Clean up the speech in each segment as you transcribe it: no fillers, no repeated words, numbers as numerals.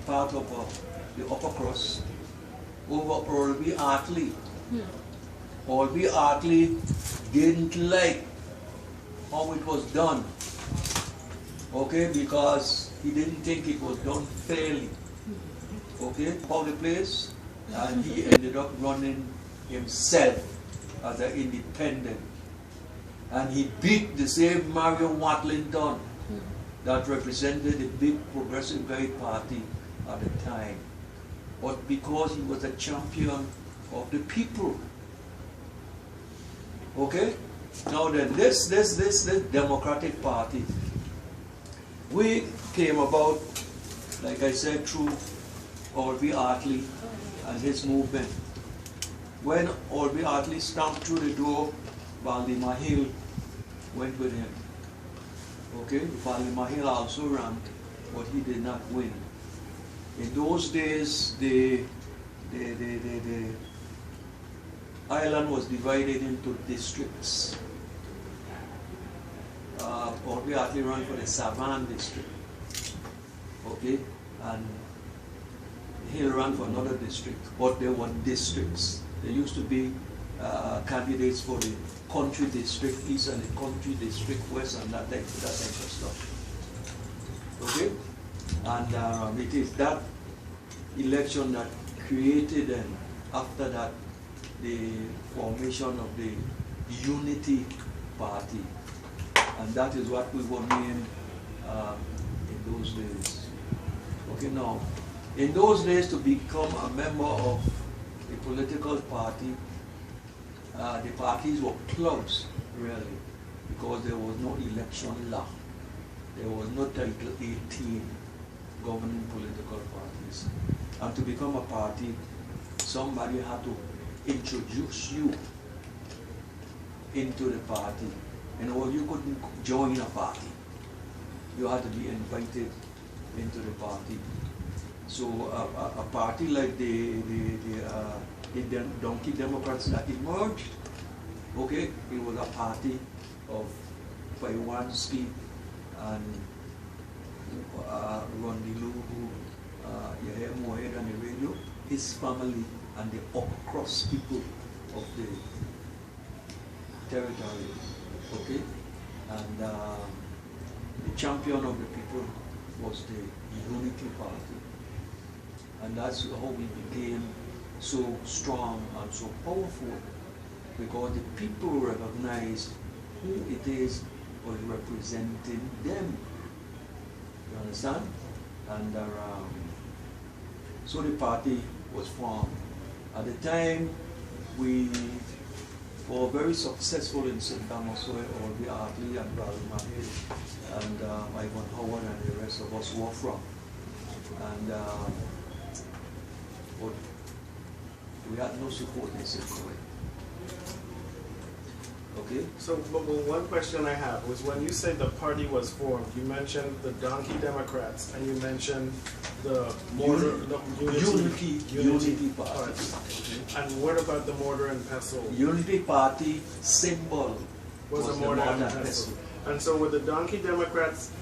part of the upper crust over Orby Hartley. Orby Hartley didn't like how it was done, okay, because he didn't think it was done fairly, okay, public place, and he ended up running himself as an independent, and he beat the same Mario Watlington that represented the big Progressive Guy Party at the time, but because he was a champion of the people. Okay? Now then, this Democratic Party, we came about, like I said, through Orby Hartley and his movement. When Orby Hartley stamped through the door, Valdemar Hill went with him. Okay? Valdemar Hill also ran, but he did not win. In those days, the island was divided into districts. Orby Hartley ran for the Savannah district, okay, and Hill ran for another district, but there were districts. There used to be candidates for the country district east and the country district west and that type of stuff. Okay, and it is that election that created, and after that, the formation of the Unity Party, and that is what we were named in those days. Okay, now, in those days, to become a member of a political party, the parties were clubs, really, because there was no election law. There was no Title 18 governing political parties. And to become a party, somebody had to introduce you into the party. And or you couldn't join a party. You had to be invited into the party. So a party like the Donkey Democrats that emerged, okay, it was a party of Paiwanski and Rondilu, Yahya Mohed and the radio, his family and the upper crust people of the territory, okay? And the champion of the people was the Unity Party. And that's how we became so strong and so powerful, because the people recognized who it is was representing them. You understand? And so the party was formed. At the time, we were very successful in St. Thomas, where Orby Hartley and Valdemar Hill and Ivan Howard and the rest of us were from. And but we had no support in St. Louis. Okay? So one question I have was, when you say the party was formed, you mentioned the Donkey Democrats and you mentioned the Mortar, Unity Party. Right. And what about the Mortar and Pestle? Unity Party symbol was a Mortar and Pestle. And so with the Donkey Democrats,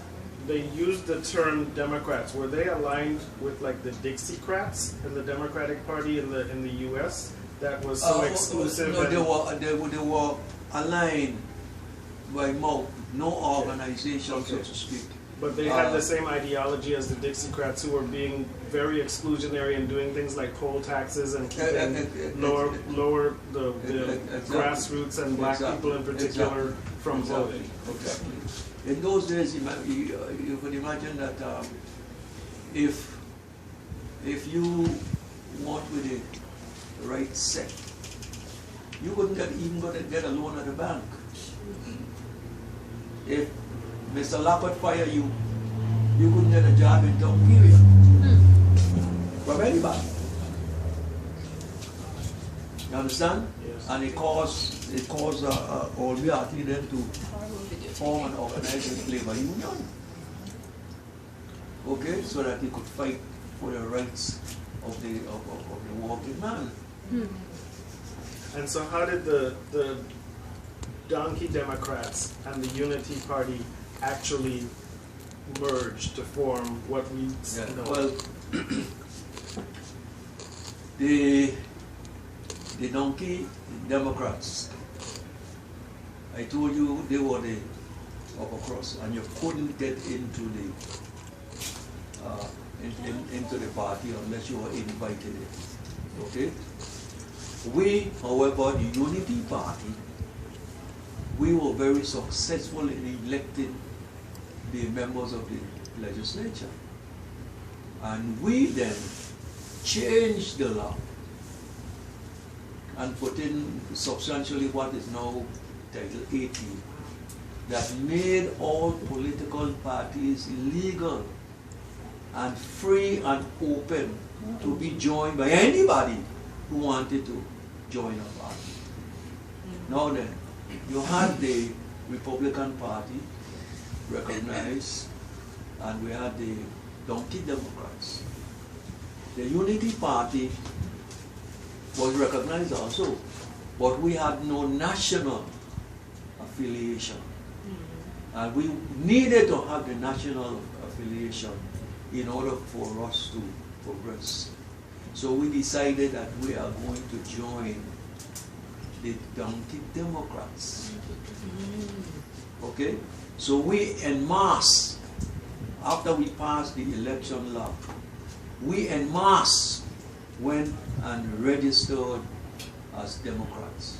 they used the term Democrats. Were they aligned with like the Dixiecrats in the Democratic Party in the U.S. that was so exclusive? No, they were aligned by mouth, no organization, okay, so to speak. But they had the same ideology as the Dixiecrats, who were being very exclusionary and doing things like poll taxes and keeping lower the exactly, grassroots and black people in particular from voting. Exactly. In those days, you could imagine that if you weren't with the right set, you wouldn't even get a loan at the bank. If Mr. Lappert fired you, you couldn't get a job in town, period. From anybody. You understand? Yes. And it caused Orby Hartley then to form and organize a labor union. Okay, so that he could fight for the rights of the working man. And so how did the Donkey Democrats and the Unity Party actually merge to form what we know? Well, the donkey Democrats, I told you they were the upper crust, and you couldn't get into the into the party unless you were invited in. Okay? We, however, the Unity Party, we were very successful in electing the members of the legislature. And we then changed the law and put in substantially what is now Title 18, that made all political parties legal and free and open to be joined by anybody who wanted to join a party. Now then, you had the Republican Party recognized, and we had the Donkey Democrats. The Unity Party was recognized also, but we had no national affiliation. And we needed to have the national affiliation in order for us to progress. So we decided that we are going to join the Donkey Democrats. Okay? So we en masse, after we passed the election law, we en masse went and registered as Democrats.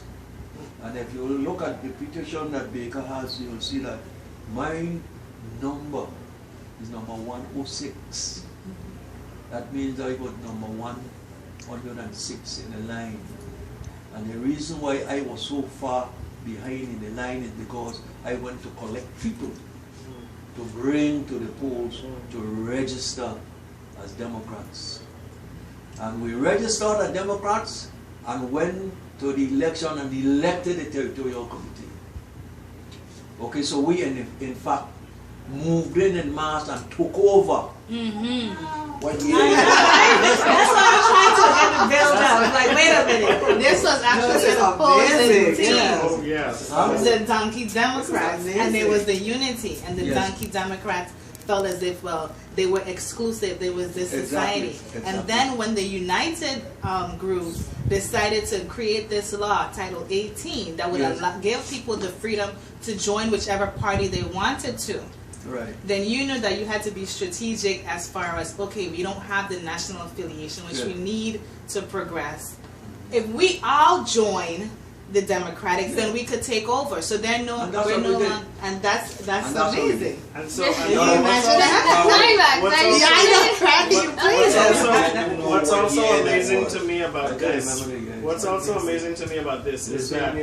And if you look at the petition that Baker has, you'll see that my number is number 106. That means I was number 106 in the line. And the reason why I was so far behind in the line is because I went to collect people to bring to the polls to register as Democrats. And we registered as Democrats and went to the election and elected the territorial committee. Okay, so we in fact moved in mass and took over. What year? That's why I'm trying to get the build up. Like, wait a minute. This was actually an opposing team. Oh, yes. The Donkey Democrats, and there was the Unity, and the Yes. Donkey Democrats felt as if, well, they were exclusive. There was this society. Exactly. And then when the United group decided to create this law, Title 18, that would give people the freedom to join whichever party they wanted to. Right. Then you knew that you had to be strategic as far as, okay, we don't have the national affiliation, which we need to progress. If we all join the Democrats, then we could take over. So they're no, we're no longer, and that's amazing. And so, Can you imagine that? what's also amazing to me about this, is that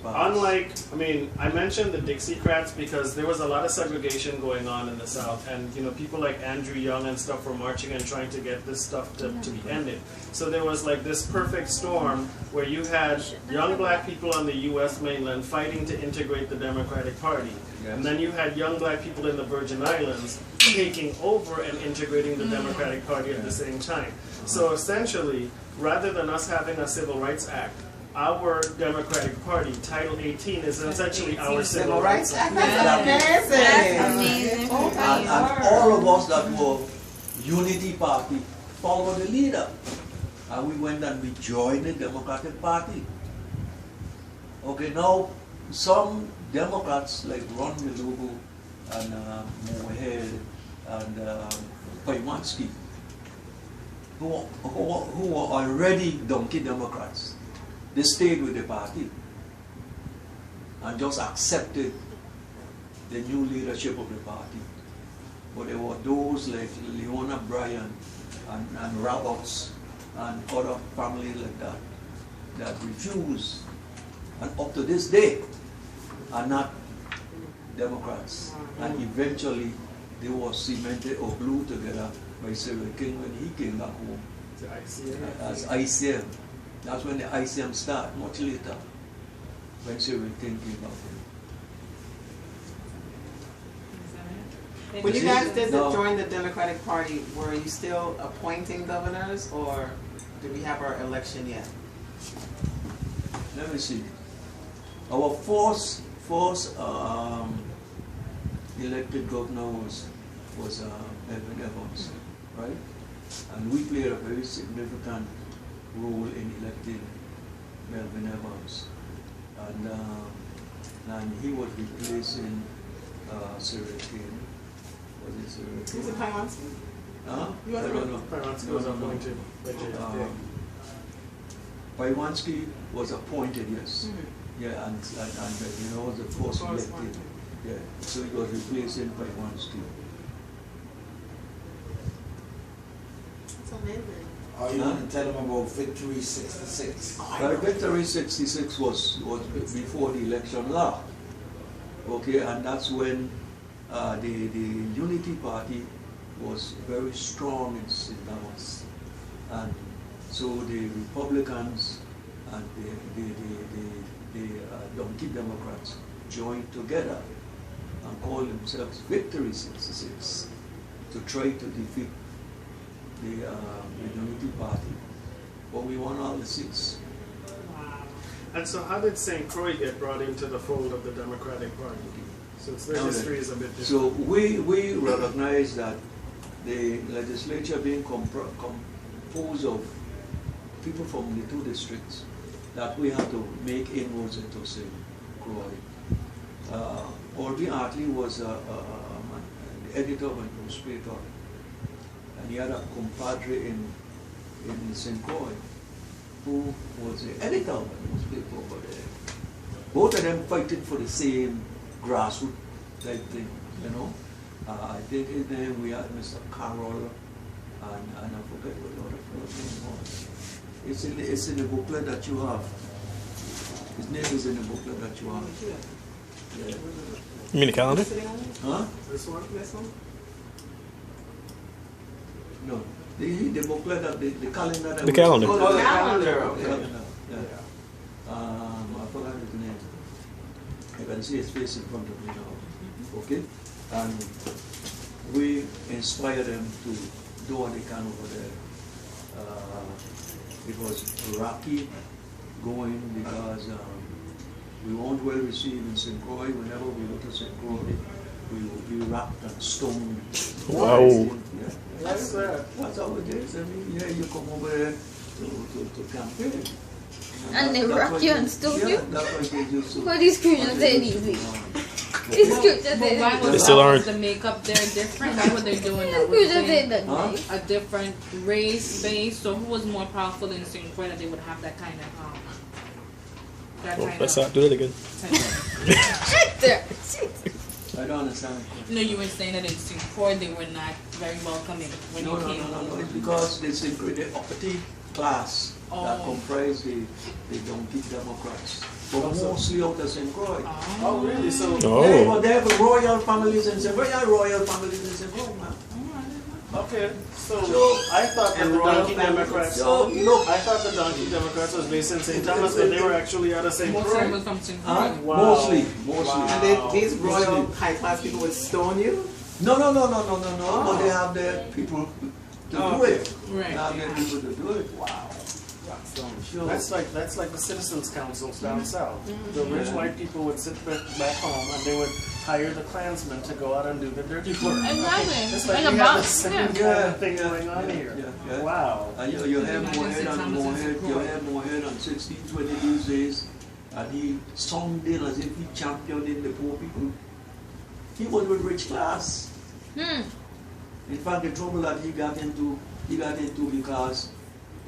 unlike, I mean, I mentioned the Dixiecrats because there was a lot of segregation going on in the South, and you know, people like Andrew Young and stuff were marching and trying to get this stuff to be ended. So there was like this perfect storm where you had young black people on the U.S. mainland fighting to integrate the Democratic Party. Yes. And then you had young black people in the Virgin Islands taking over and integrating the Democratic Party at the same time. So essentially, rather than us having a Civil Rights Act, our Democratic Party, Title 18, is essentially our Civil Rights Act. That's amazing. And all of us that were Unity Party followed the leader. And we went and we joined the Democratic Party. Okay, now some Democrats like Ron Milugu and Mohead and Paimansky, who were already Donkey Democrats, they stayed with the party and just accepted the new leadership of the party. But there were those like Leona Bryan and Roberts and other families like that that refused, and up to this day are not Democrats. And eventually they were cemented or glued together by Cyril King when he came back home as ICM. That's when the ICM started, much later, when Cyril King came back home. When you guys did join the Democratic Party, were you still appointing governors, or did we have our election yet? Let me see. Our first elected governor was was Melvin Evans, right? And we played a very significant role in electing Melvin Evans. And he was replacing Cyril Kane. Was it Cyril Kane? Was it Paiwanski? I don't know. Paiwanski was appointed by JFK. Paiwanski was appointed, yes. Yeah, and was the first elected. Yeah, so he was replacing Paiwanski. It's amazing. Oh, you want to tell them about Victory 66? Victory 66 was before the election law. Okay, and that's when the Unity Party was very strong in St. Thomas. And so the Republicans and the Donkey Democrats joined together and called themselves Victory 66 to try to defeat the Unity Party. But we won all the seats. Wow. And so how did St. Croix get brought into the fold of the Democratic Party? Since their history is a bit different. So we recognize that the legislature being composed of people from the two districts, that we have to make inroads into St. Croix. Orby Hartley was the editor of a newspaper, and he had a compadre in St. Croix who was the editor of a newspaper over there. Both of them fighting for the same grassroots type thing, I think his name, we had Mr. Carroll, and I forget what the other fellow's name was. It's in the booklet that you have. His name is in the booklet that you have. Yeah. You mean the calendar? Huh? This one? This one? No. The booklet, that the calendar. That The calendar. Oh, the calendar. The Okay. calendar, yeah. I forgot his name. I can see his face in front of me now. Okay? And we inspire them to do what they can over there. It was rocky going because we weren't well received in St. Croix. Whenever we go to St. Croix, we will be wrapped and stoned. Wow. Yeah. That's That's how it is. I mean, yeah, you come over there to campaign. And they rock you and stone you? Yeah, that's what they do. But these Christians ain't easy. These Christians But why ain't They was still aren't. the makeup there different? Why were they doing that? Was Christians they ain't that Huh? nice. a different race base? So who was more powerful in St. Croix that they would have that kind of Let's not do it again. Shit there. I don't understand. No, you were saying that in St. Croix they were not very welcoming when No, you came. no. It's because the uppity class that Oh. comprise the Donkey Democrats. But mostly out of St. Croix. Oh, really? So, Oh. Yeah, but they have royal families in St. Croix. Royal families in St. Croix, man. okay. So, So- I thought that And the royal Donkey families. Democrats. So, look, I thought the Donkey Democrats was based in St. Thomas, but they were actually out of St. Most of them Croix. was from St. Croix. Wow. mostly. Wow. And then these royal high class people would stone you? No. But they have their people to do it. Right. They have their people to do it. Wow. Sure. That's like the citizens' councils down south. The rich white people would sit back home and they would hire the Klansmen to go out and do the dirty work. Exactly. It's like In we a have the box, same yeah. kind of thing going on here. Yeah. Wow. And you have Imagine more St. head and Thomas more and head, St. you Croix. have more head on 1620 these days, and he sounded as if he championed in the poor people. He was with rich class. In fact, the trouble that he got into because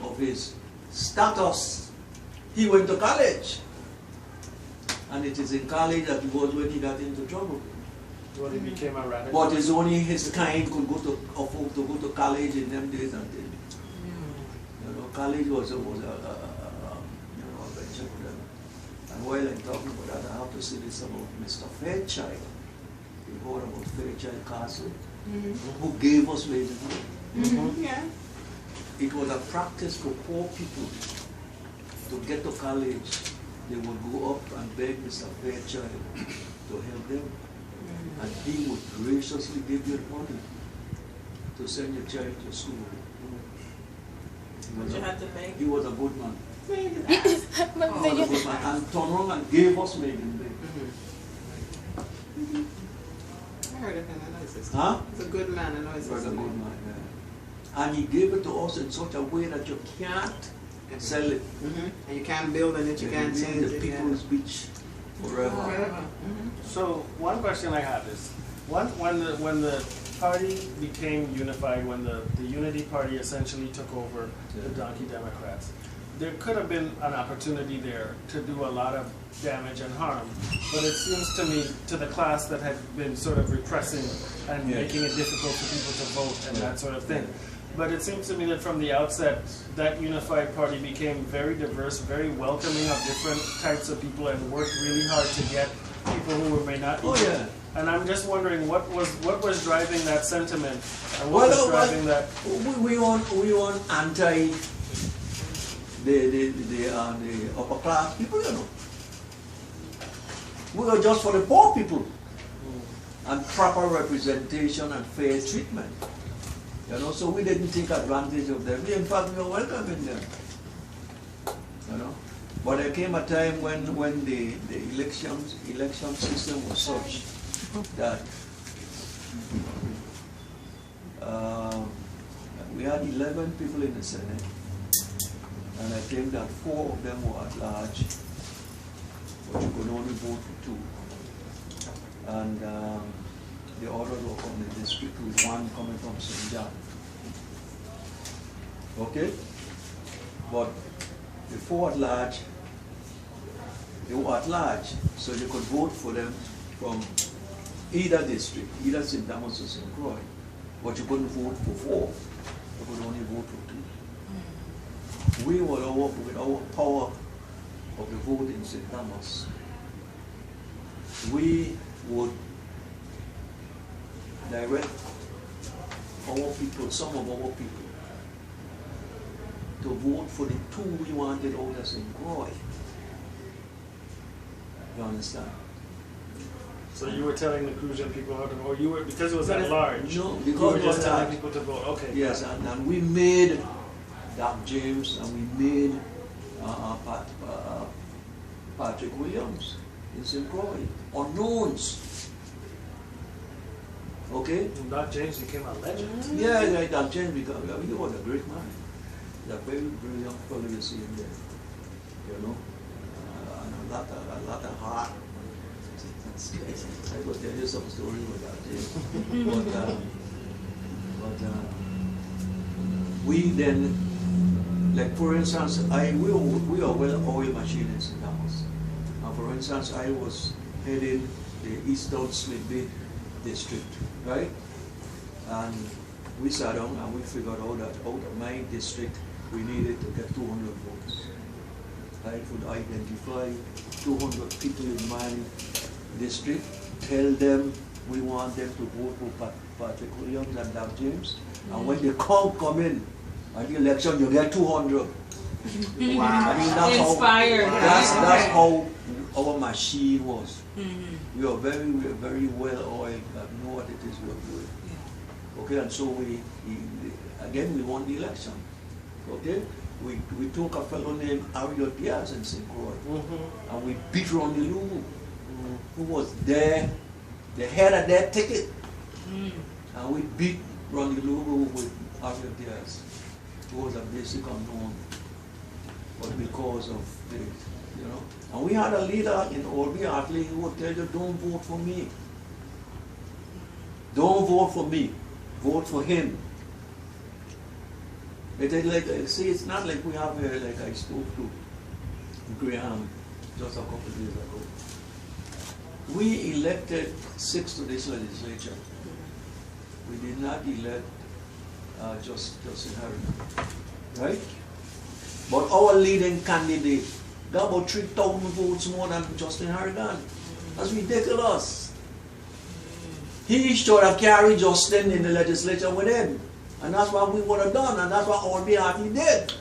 of his status. He went to college, and it is in college that he was when he got into trouble. When he became a radical. But it's only his kind could afford to go to college in them days and then. College was a venture for them. And while I'm talking about that, I have to say this about Mr. Fairchild. You heard about Fairchild Castle, who gave us wages. Yeah. It was a practice for poor people to get to college. They would go up and beg Mr. Fairchild to help them. And he would graciously give you the money to send your child to school. But you had to pay. He was a good man. Pay his But ass. He was a good man. And turned around and gave us Megan. heard of him. I know his sister. Huh? He's a good man. I know his He was sister. a good man, yeah. And he gave it to us in such a way that you can't sell it. And you can't build on it. You can't It change the it. people's beach forever. Forever. So one question I have is, when the party became unified, when the Unity Party essentially took over the Donkey Democrats, there could have been an opportunity there to do a lot of damage and harm. But it seems to me, to the class that had been sort of repressing and making it difficult for people to vote and that sort of thing. But it seems to me that from the outset, that unified party became very diverse, very welcoming of different types of people, and worked really hard to get people who may not be. Oh, yeah. And I'm just wondering what was driving that sentiment, and what was driving that. We want anti the upper class people, you know. We are just for the poor people, and proper representation and fair treatment. You know, so we didn't take advantage of them. In fact, we were welcoming them. You know, but there came a time when the election system was such that we had 11 people in the Senate, and I think that 4 of them were at large, but you could only vote for 2. And the others were from the district, with 1 coming from St. John. Okay? But the 4 at large, they were at large, so you could vote for them from either district, either St. Thomas or St. Croix. But you couldn't vote for 4. You could only vote for 2. We were with our power of the vote in St. Thomas. We would direct our people, some of our people, to vote for the 2 we wanted out of St. Croix. You understand? So you were telling the Crucian people how to vote, you were, because it was at large. No, you because were it was just telling large. people to vote. Okay. Yes, and we made Doc James, and we made Patrick Williams in St. Croix, unknowns. Okay? And Doc James became a legend. Yeah, Doc James, because he was a great man. He's a very brilliant fellow you see him there. You know? And a lot of heart. I will tell you some stories about James. but we then, like for instance, we are well-oiled machine in St. Thomas. For instance, I was heading the Eastern Smith Bay district, right? And we sat down and we figured out that out of my district, we needed to get 200 votes. I could identify 200 people in my district, tell them we want them to vote for Patrick Williams and Doc James. And when they come in at the election, you get 200. Wow. I mean, that's Inspired. That's how our machine was. We are very well oiled and know what it is we are doing. Okay, and so we won the election. Okay, we took a fellow named Ariel Diaz in St. Croix, and we beat Ronnie Lugo, who was there, the head of that ticket, and we beat Ronnie Lugo with Ariel Diaz, who was a basic unknown, but because of the, you know, and we had a leader in Orby Hartley who would tell you, don't vote for me. Don't vote for me. Vote for him. It is like, see, it's not like we have here, like I spoke to Graham just a couple of days ago. We elected 6 to this legislature. We did not elect Justin Harrigan, right? But our leading candidate got about 3,000 votes more than Justin Harrigan. That's ridiculous. He should have carried Justin in the legislature with him. And that's what we would have done, and that's what Orby Hartley did.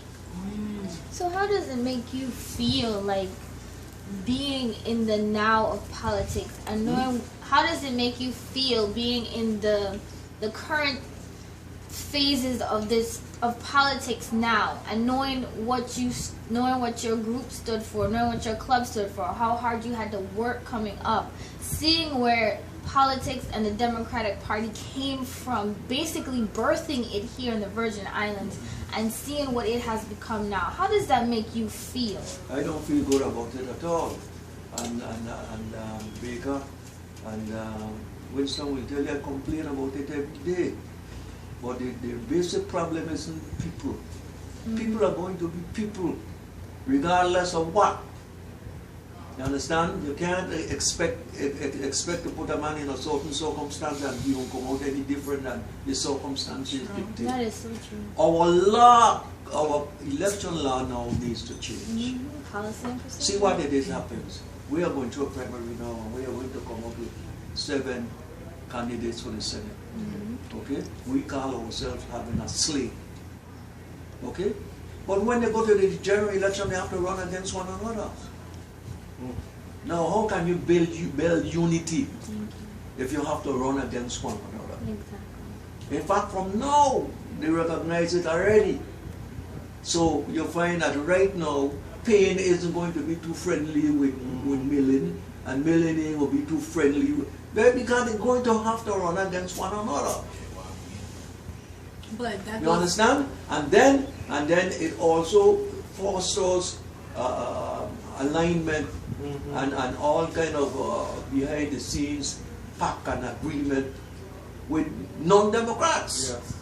So how does it make you feel, like, being in the now of politics and knowing, how does it make you feel being in the current phases of politics now, and knowing what your group stood for, knowing what your club stood for, how hard you had to work coming up, seeing where politics and the Democratic Party came from basically birthing it here in the Virgin Islands and seeing what it has become now. How does that make you feel? I don't feel good about it at all. And Baker and Winston will tell you I complain about it every day. But the basic problem isn't people. People are going to be people, regardless of what. You understand? You can't expect to put a man in a certain circumstance and he won't come out any different than the circumstances dictate. That is so true. Our law, our election law now needs to change. Policy and procedure. See what it is happens. We are going to a primary now and we are going to come up with 7 candidates for the Senate. Okay? We call ourselves having a slate. Okay? But when they go to the general election, they have to run against one another. Now, how can you build unity if you have to run against one another? Exactly. In fact, from now, they recognize it already. So you find that right now, Payne isn't going to be too friendly with Millen, and Millen ain't going to be too friendly with, because they're going to have to run against one another. But that You understand? And then it also fosters alignment and all kind of behind the scenes pact and agreement with non-democrats. Yes.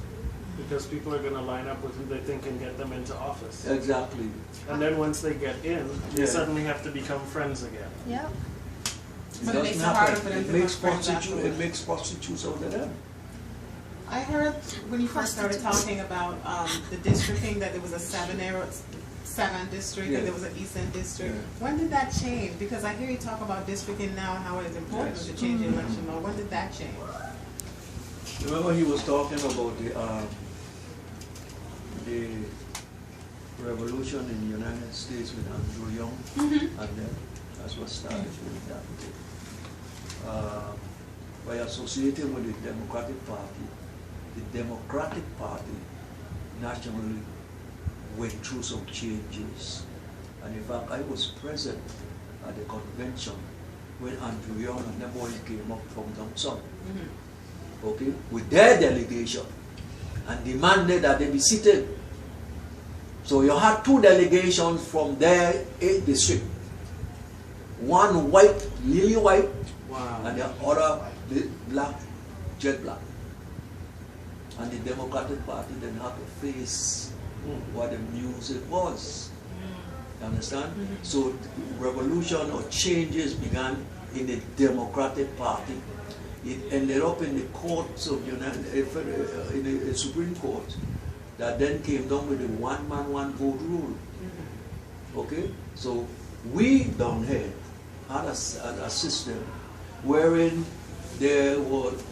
Because people are going to line up with who they think can get them into office. Exactly. And then once they get in, they Yeah. suddenly have to become friends again. Yeah. But it makes it doesn't harder happen. for them It to makes become friends prostitutes. It afterwards. makes prostitutes out of them. I heard when you first started talking about the districting that there was a 7 district Yeah. and there was an Eastern district. Yeah. When did that change? Because I hear you talk about districting now and how it is important Yes. to change the election law. When did that change? Remember he was talking about the revolution in the United States with Andrew Young, and then that's what started with that. By associating with the Democratic Party nationally went through some changes. And in fact, I was present at the convention when Andrew Young and the boys came up from down south, okay, with their delegation and demanded that they be seated. So you had 2 delegations from their 8 district. One white, lily white, Wow. and the other black, jet black. And the Democratic Party then had to face what the music was. You understand? So revolution or changes began in the Democratic Party. It ended up in the courts of in the Supreme Court that then came down with the 1 man, 1 vote rule. Okay? So we down here had a system wherein there was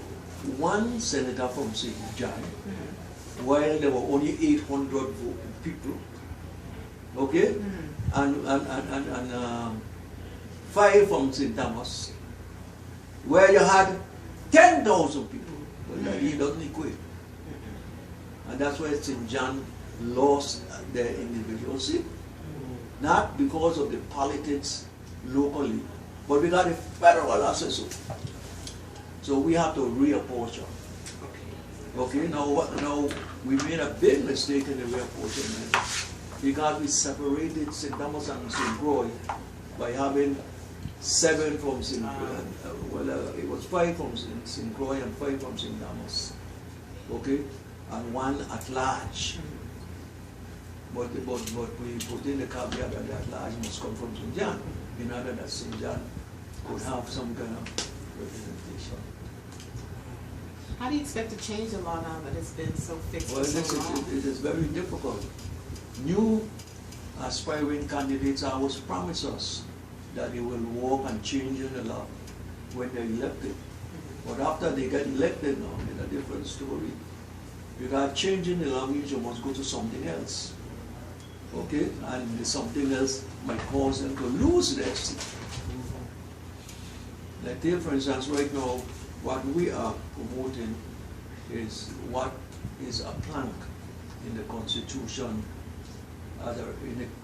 1 senator from St. John, while there were only 800 people. Okay? And 5 from St. Thomas, where you had 10,000 people. Well, that he doesn't equate. And that's why St. John lost their individual seat. Not because of the politics locally, but because the federal assessor. So we have to reapportion. Okay, now we made a big mistake in the reapportionment because we separated St. Thomas and St. Croix by having 7 from St. it was 5 from St. Croix and 5 from St. Thomas. Okay, and 1 at large. But we put in the caveat that the at large must come from St. John, in order that St. John could have some kind of representation. How do you expect to change the law now that it's been so fixed Well, for so long? it is very difficult. New aspiring candidates always promise us that they will work and change in the law when they're elected. But after they get elected now, it's a different story. Because changing the law means you must go to something else. Okay? And the something else might cause them to lose their seat. Like take for instance, right now, what we are promoting is what is a plank in the Constitution,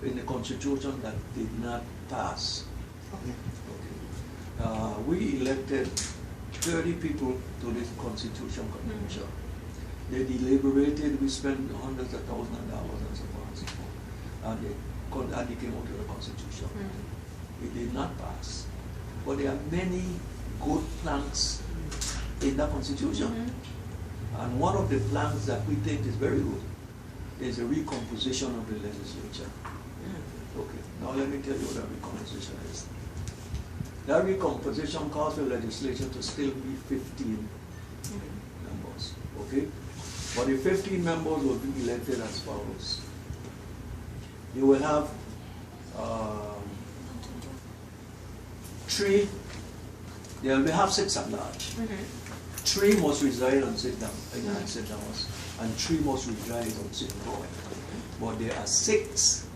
in the Constitution that did not pass. Okay. We elected 30 people to this Constitution Convention. They deliberated, we spent hundreds of thousands of dollars and so on and so forth. And they came out with a Constitution. It did not pass. But there are many good planks in the Constitution. And one of the planks that we think is very good is the recomposition of the legislature. Okay, now let me tell you what that recomposition is. That recomposition calls for legislation to still be 15 members. Okay? But the 15 members will be elected as follows. You will have 3, they will have 6 at large. 3 must reside on St. Thomas, and 3 must reside on St. Croix. But there are 6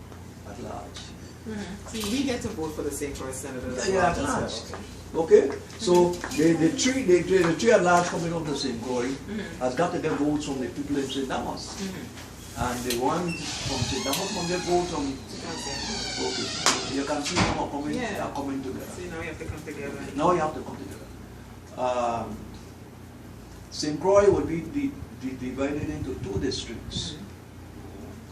at large. See, we get to vote for the St. Croix senators. Yeah, at large. Okay, so the three at large coming up to St. Croix has got to get votes from the people in St. Thomas. And the ones from St. Thomas will get votes from. Okay, you can see them are coming, they are coming together. So now you have to come together. Now you have to come together. St. Croix would be divided into 2 districts.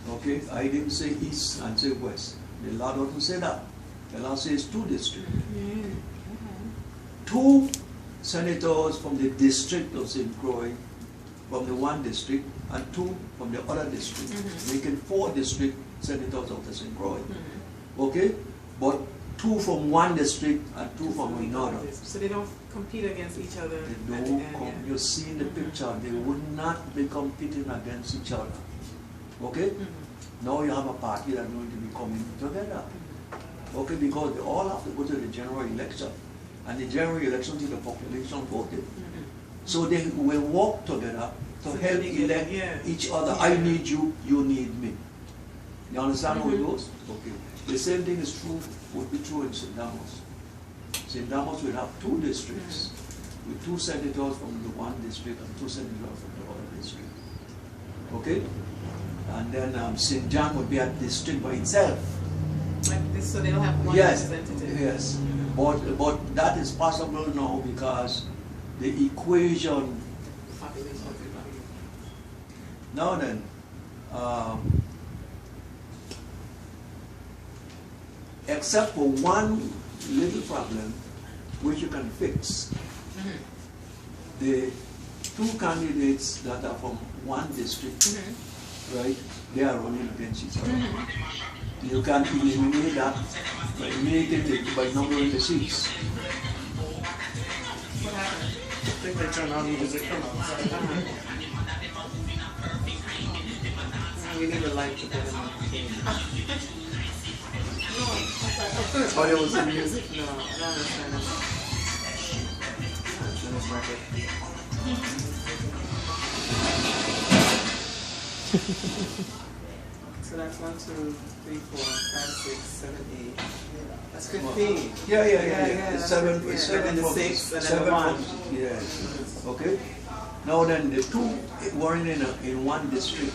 Okay, I didn't say east and say west. The law doesn't say that. The law says 2 districts. 2 senators from the district of St. Croix, from the one district, and 2 from the other district, making 4 district senators of the St. Croix. Okay, but 2 from one district and 2 from another. So they don't compete against each other. They don't you see in the picture, they would not be competing against each other. Okay? Now you have a party that's going to be coming together. Okay, because they all have to go to the general election. And the general election is the population voted. So they will work together to help elect each other. I need you, you need me. You understand how it goes? Okay. The same thing is true, would be true in St. Thomas. St. Thomas will have 2 districts with 2 senators from the one district and 2 senators from the other district. Okay? And then St. John would be a district by itself. Like this, so they don't have one representative. Yes. But that is possible now because the equation. Now then, except for one little problem which you can fix, the 2 candidates that are from one district, right, they are running against each other. You can eliminate that by eliminating it by numbering the seats. What happened? I think they turned on music from outside. We need a light to put in on the game. Oh, there was some music? No, I don't understand this. That's in this record. So that's 1, 2, 3, 4, 5, 6, 7, 8. That's 15. Yeah. It's 7 and then the from 6 and then 7 the 1. from, yes. Okay. Now then, the 2 running in one district,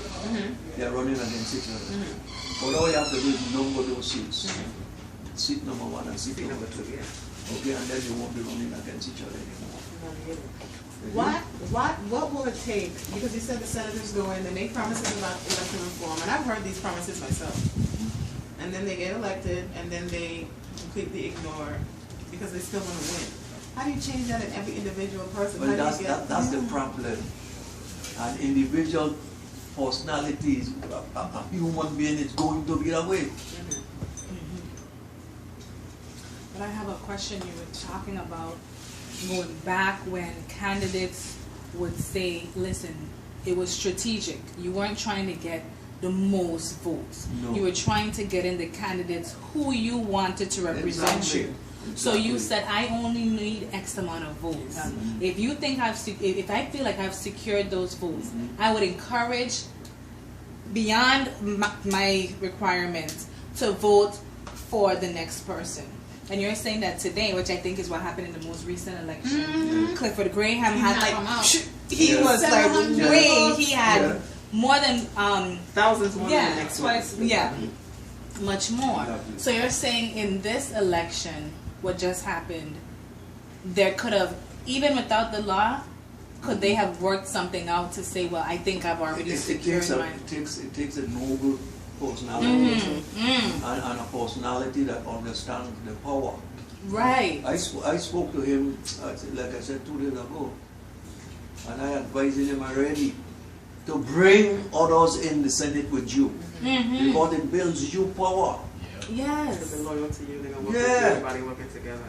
they are running against each other. But all you have to do is number those seats. Seat number 1 and seat number 2. Okay, and then you won't be running against each other anymore. What will it take? Because you said the senators go in, they make promises about election reform, and I've heard these promises myself. And then they get elected, and then they completely ignore because they still want to win. How do you change that in every individual person? Well, that's the problem. An individual personality is a human being is going to be that way. But I have a question. You were talking about going back when candidates would say, listen, it was strategic. You weren't trying to get the most votes. No. You were trying to get in the candidates who you wanted to represent you. Exactly. So you said, I only need X amount of votes. If you think if I feel like I've secured those votes, I would encourage beyond my requirements to vote for the next person. And you're saying that today, which I think is what happened in the most recent election, Clifford Graham had he was like way, he had more than thousands more than the next twice, much more. So you're saying in this election, what just happened, there could have even without the law, could they have worked something out to say, well, I think I've already secured mine? It takes a noble personality Mm-hmm. and a personality that understands the power. Right. I spoke to him, like I said, 2 days ago, and I advised him already to bring others in the Senate with you, Mm-hmm. because it builds you power. Because Yes. they're loyal to you, they're going to work Yeah. with you, everybody working together.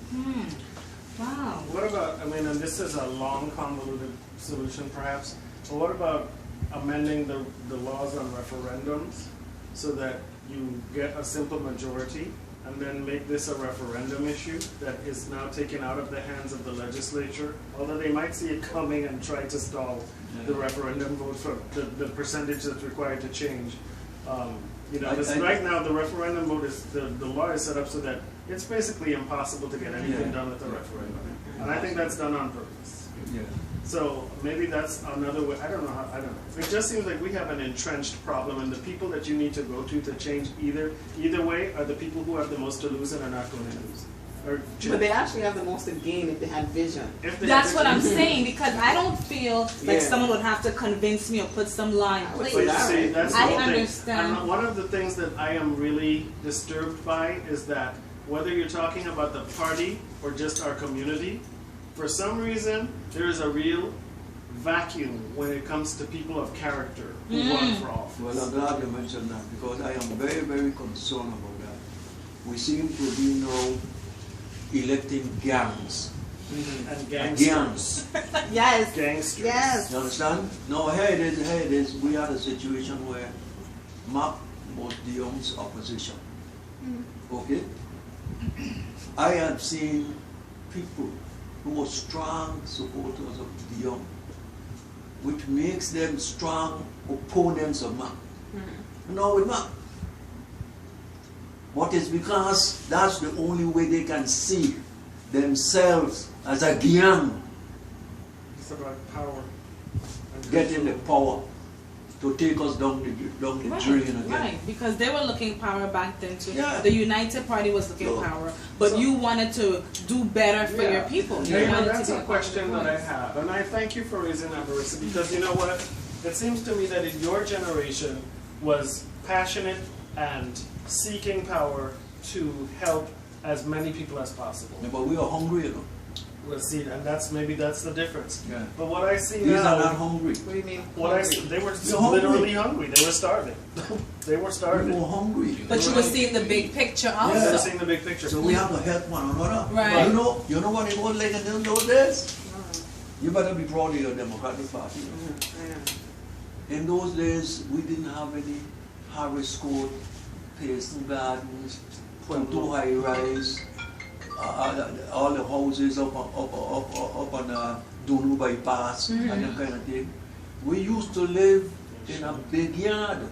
Hmm. Wow. What about, I mean, and this is a long convoluted solution perhaps, but what about amending the laws on referendums so that you get a simple majority and then make this a referendum issue that is now taken out of the hands of the legislature, although they might see it coming and try to stall the referendum vote for the percentage that's required to change. Because right now the referendum vote is, the law is set up so that it's basically impossible to get anything done at the referendum. And I think that's done on purpose. Yeah. So maybe that's another way, I don't know. It just seems like we have an entrenched problem, and the people that you need to go to change either way are the people who have the most to lose and are not going to lose. But they actually have the most to gain if they had vision. That's what I'm saying, because I don't feel like Yeah. someone would have to convince me or put some law in would place. say But you see, that's the I whole thing. understand. And one of the things that I am really disturbed by is that whether you're talking about the party or just our community, for some reason there is a real vacuum when it comes to people of character who run for office. Well, I'm glad you mentioned that, because I am very, very concerned about that. We seem to be now electing gangs. And gangsters. Gangs. Yes. Gangsters. Yes. You understand? No, here it is. We had a situation where Mark was Dion's opposition. Okay? I have seen people who were strong supporters of Dion, which makes them strong opponents of Mark. No, with Mark. But it's because that's the only way they can see themselves as a gang It's about power. and getting the control. power to take us down the drain again. Right, because they were looking power back then too. Yeah. The United Party was looking So- power, but you wanted to do better for your people. You Yeah, wanted that's to a be question that I voice. have, and I thank you for raising that, Horace, because you know what? It seems to me that in your generation was passionate and seeking power to help as many people as possible. Yeah, but we are hungry, you know. Well, see, and maybe that's the difference. Yeah. But what I see These now, are not hungry. What do you mean? what I see, they were You're hungry. literally hungry. They were starving. They were We starving. are hungry. But you were seeing the big picture also. They're seeing the big picture. So we have to help one another. Right. You know what it was like in those days? You better be proud of your Democratic Party. In those days, we didn't have any Horace Court, Payson Gardens, two high rise, all the houses up on Dunu bypass and that kind of thing. We used to live in a big yard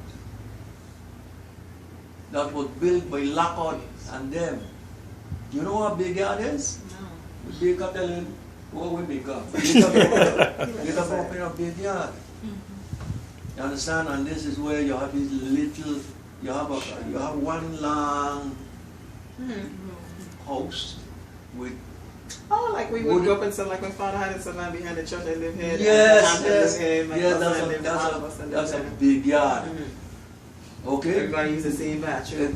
that was built by Lockwood and them. You know what a big yard is? No. Baker tell him, what we Baker? Baker up in a big yard. You understand? And this is where you have these little, you have one long house with. Oh, like we would go up and say, like when Father had his son behind the church, I live here. Yes, and yes, live here, my cousin lived, all of us and that's live a there. big yard. Okay? Everybody used the same bathroom.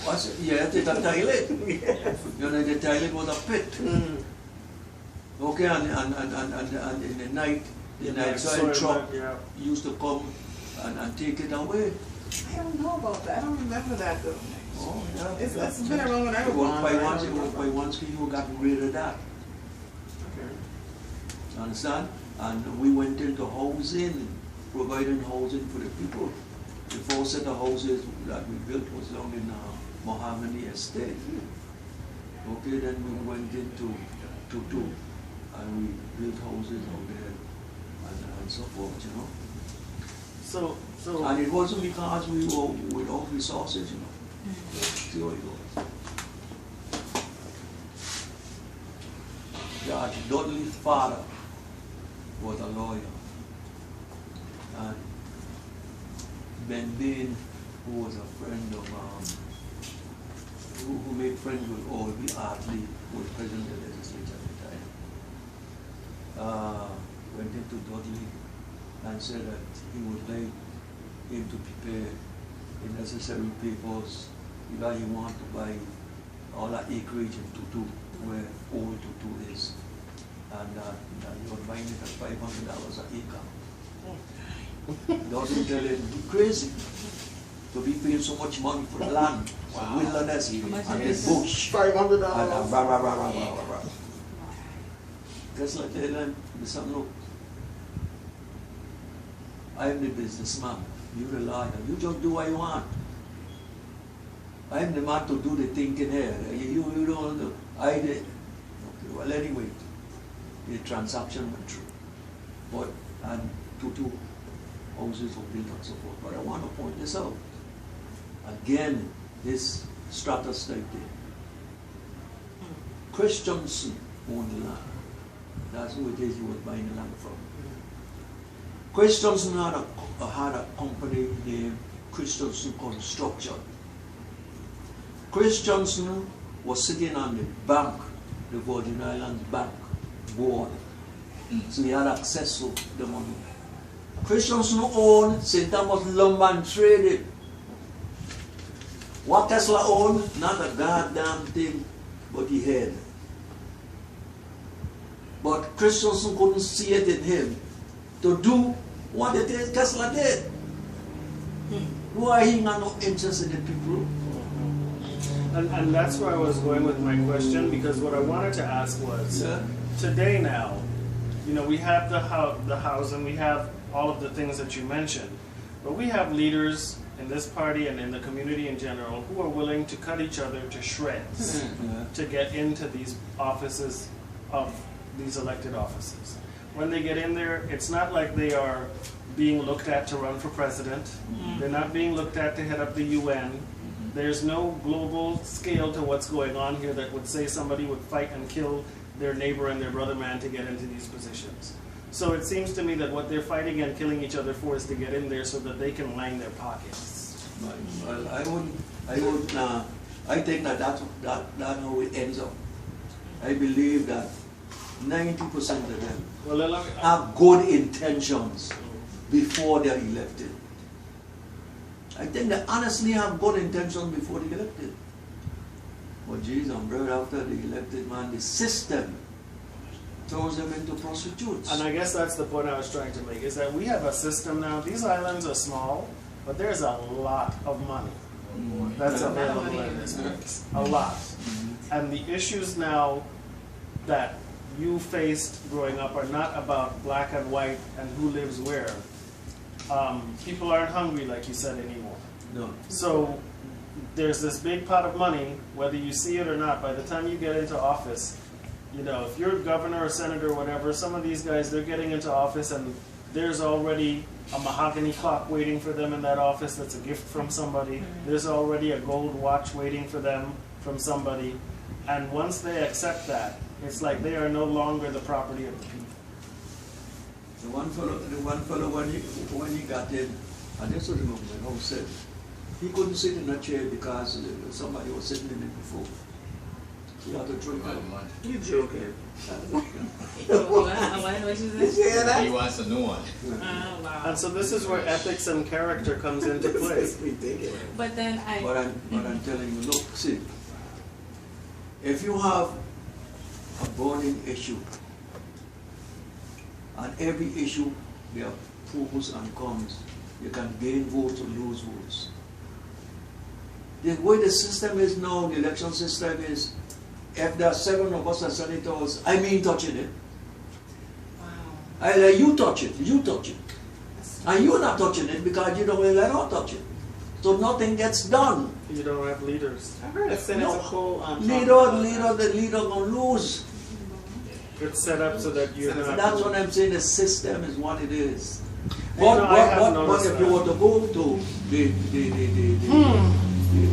What's it? Yeah, it's a toilet. You know, the toilet was a pit. Okay, and in the night, soil truck used to come and take it away. I don't know about that. I don't remember that though. Oh, yeah. It's been around when I was born. By once you got rid of that. Okay. You understand? And we went into housing, providing housing for the people. The first set of houses that we built was down in Mahogany Estate. Okay, then we went into two, and we built houses out there and so forth, you know. So And it wasn't because we were without resources, you know. See how it goes. Yeah, Dudley's father was a lawyer. And Ben Bain, who was a friend of, who made friends with Orby Hartley, who was president of the legislature at the time. went into Dudley and said that he would like him to prepare the necessary papers because he want to buy all that acreage in Tutu, where old Tutu is. And he was buying it at $500 an acre. Doesn't tell him, you crazy to be paying so much money for the land, wow. Wilderness, and the bush. $500. And blah, blah, blah, blah, blah, blah. Just like tell them, listen, look, I'm the businessman, you're the lawyer, you just do what you want. I'm the man to do the thinking here. You don't do. I did. Okay, well, anyway, the transaction went through. But, and Tutu houses were built and so forth. But I want to point this out. Again, this stratus type thing. Christensen owned the land. That's who it is he was buying the land from. Christensen had a company named Christensen Construction. Christensen was sitting on the bank, the Virgin Islands Bank board. So he had access to the money. Christensen owned St. Thomas Lumber and Trading. What Tesla owned? Not a goddamn thing, but he had. But Christensen couldn't see it in him to do what it is Tesla did. Why he not no interest in the people? And that's where I was going with my question, because what I wanted to ask was, today now, you know, we have the house and we have all of the things that you mentioned, but we have leaders in this party and in the community in general who are willing to cut each other to shreds to get into these offices of these elected offices. When they get in there, it's not like they are being looked at to run for president. They're not being looked at to head up the UN. There's no global scale to what's going on here that would say somebody would fight and kill their neighbor and their brother man to get into these positions. So it seems to me that what they're fighting and killing each other for is to get in there so that they can line their pockets. Well, I think that's how it ends up. I believe that 90% of them have good intentions before they're elected. I think they honestly have good intentions before they elected. But geez, right after the elected man, the system throws them into prostitutes. And I guess that's the point I was trying to make, is that we have a system now. These islands are small, but there's a lot of money that's available in this place. A lot. And the issues now that you faced growing up are not about black and white and who lives where. People aren't hungry, like you said, anymore. No. So there's this big pot of money, whether you see it or not. By the time you get into office, you know, if you're governor or senator or whatever, some of these guys, they're getting into office and there's already a mahogany clock waiting for them in that office that's a gift from somebody. There's already a gold watch waiting for them from somebody. And once they accept that, it's like they are no longer the property of the people. The one fellow when he got in, I just remember how said he couldn't sit in a chair because somebody was sitting in it before. He had to throw it out. You're joking. He wants a new one. Wow. And so this is where ethics and character comes into play. But then But I'm telling you, look, see, if you have a burning issue, and every issue there are pros and cons, you can gain votes or lose votes. The way the system is now, the election system is, if there are 7 of us as senators, I mean touching it. wow. I let you touch it, and you're not touching it because you don't really let her touch it. So nothing gets done. You don't have leaders. I heard a senator poll on The leader gonna lose. It's set up so that you're not. That's what I'm saying. The system is what it is. You know, I have noticed But if you were to go to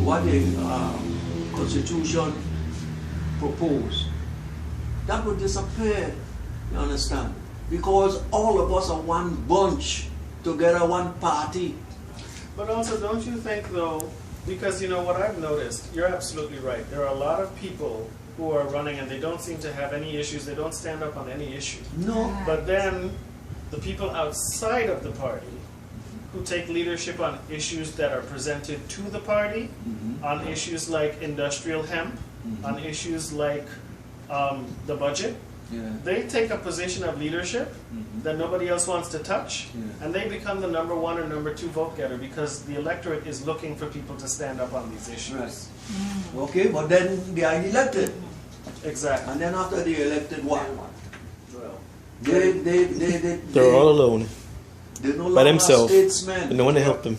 what the Constitution proposed, that would disappear. You understand? Because all of us are one bunch together, one party. But also, don't you think though, because you know what I've noticed, you're absolutely right. There are a lot of people who are running and they don't seem to have any issues. They don't stand up on any issue. No. But then the people outside of the party who take leadership on issues that are presented to the party, on issues like industrial hemp, on issues like the budget, they take a position of leadership that nobody else wants to touch, and they become the number 1 or number 2 vote getter because the electorate is looking for people to stand up on these issues. Right. Okay, but then they are elected. Exactly. And then after they elected, what? Well, They're all alone they're no by longer themselves, statesmen. and no one to help them.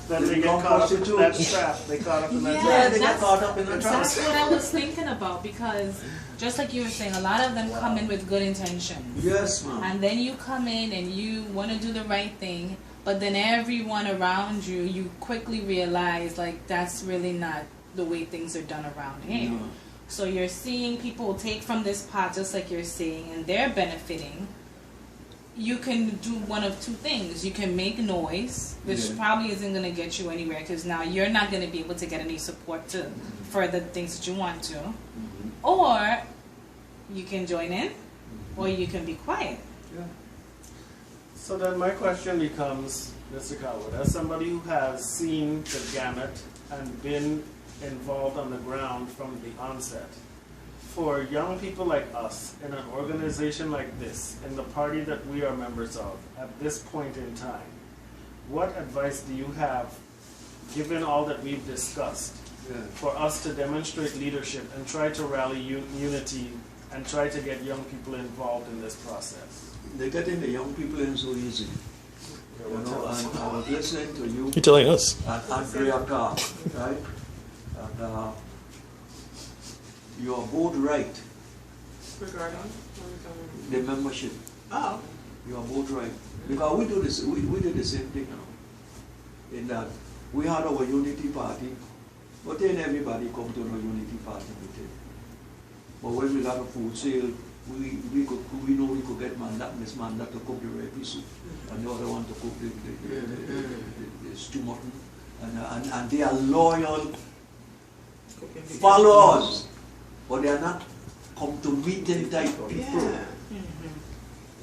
then they get caught up in that trap. They caught up in that Yeah, trap. Yeah, they got caught up in the trap. That's what I was thinking about, because just like you were saying, a lot of them come in with good intentions. Yes, ma'am. And then you come in and you want to do the right thing, but then everyone around you, you quickly realize, like, that's really not the way things are done around here. No. So you're seeing people take from this pot, just like you're saying, and they're benefiting. You can do one of two things. You can make noise, which probably isn't going to get you anywhere, because now you're not going to be able to get any support to further things that you want to. Or you can join in, or you can be quiet. Yeah. So then my question becomes, Mr. Callwood, as somebody who has seen the gamut and been involved on the ground from the onset, for young people like us in an organization like this, in the party that we are members of at this point in time, what advice do you have, given all that we've discussed, for us to demonstrate leadership and try to rally unity and try to get young people involved in this process? They're getting the young people in so easy. You know, and I was listening to you You're telling us. and Andrea talk, right? And you are both right. Regarding The membership. oh, You are both right. Because we do this, we did the same thing now. In that we had our unity party, but then everybody come to our unity party meeting. But when we got a food sale, we know we could get Miss Mandat to cook the red soup, and the other one to cook the stew mutton, and they are loyal followers, but they are not come to meeting type people. yeah.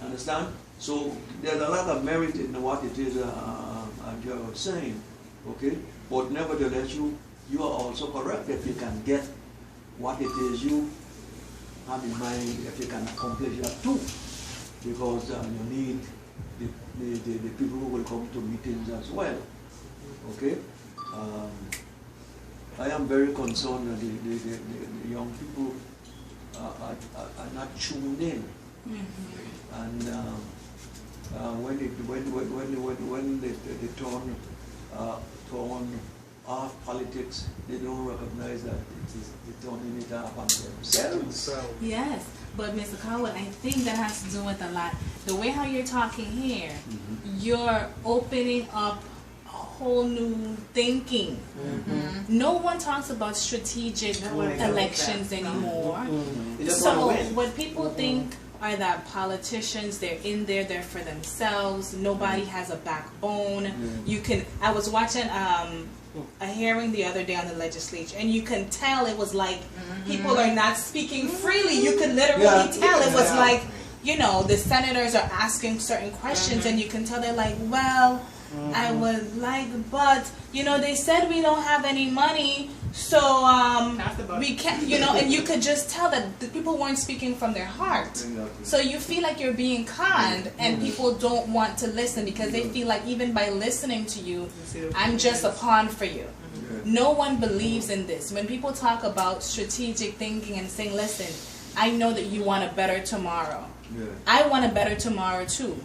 Understand? So there's a lot of merit in what it is Andrea was saying, okay? But nevertheless, you are also correct if you can get what it is you have in mind, if you can accomplish that too, because you need the people who will come to meetings as well, okay? I am very concerned that the young people are not tuned in, and when they turn off politics, they don't recognize that they're turning it off on themselves. Yes, but Mr. Callwood, I think that has to do with a lot. The way how you're talking here, you're opening up a whole new thinking. No one talks about strategic elections anymore. So what people think are that politicians, they're in there, they're for themselves, nobody has a backbone. I was watching a hearing the other day on the legislature, and you can tell it was like people are not speaking freely. You could literally tell it was like, you know, the senators are asking certain questions, and you can tell they're like, well, I would like, but, you know, they said we don't have any money, so we can't, you know, and you could just tell that the people weren't speaking from their heart. So you feel like you're being conned, and people don't want to listen because they feel like even by listening to you, I'm just a pawn for you. No one believes in this. When people talk about strategic thinking and saying, listen, I know that you want a better tomorrow. I want a better tomorrow too.